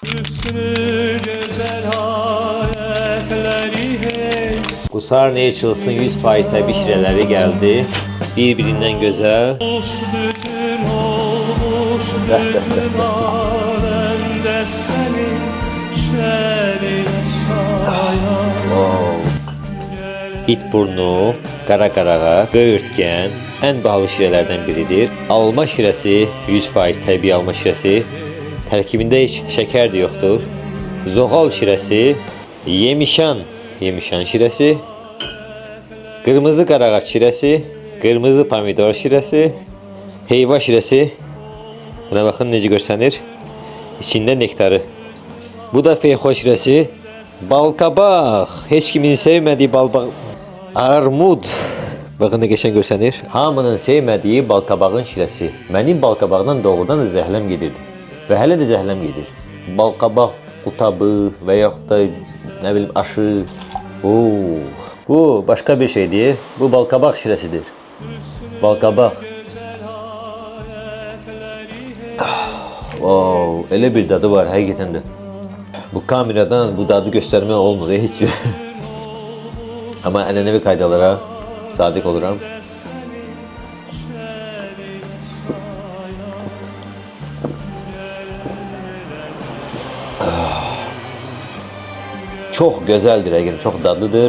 Hüsnü güzel aletleri heç Qusar Naturals'ın 100% təbii şirələri gəldi. Bir-birindən gözəl. bütün olmuş bütün alemde senin şerin şayan. Wow. İt burnu, qara qarağa, böyürtkən ən bahalı şirələrdən biridir. Alma şirəsi, 100% təbii alma şirəsi. Tərkibində heç şəkər də yoxdur. Zoğal şirəsi, yemişan şirəsi, qırmızı qarağaç şirəsi, qırmızı pomidor şirəsi, heyva şirəsi. Buna baxın necə görsənir. İçində nektarı. Bu da feyxo şirəsi, balqabaq. Heç kimin sevmədiyi balqabaq. Armud. Baxın nə qəşəng görsənir. Hamının sevmədiyi balqabağın şirəsi. Mənim balqabaqdan doğrudan da zəhləm gedirdi. Və hələ də zəhləm gedir. Balqabaq qutabı və yaxud da nə bilim aşı. Bu başqa bir şeydir. Bu balqabaq şirəsidir. Balqabaq. Wow, elə bir dadı var həqiqətən də. Bu kameradan bu dadı göstərmək olmur heç. Amma ənənəvi qaydalara sadiq oluram. Çox gözəldir, həqiqətən çox dadlıdır.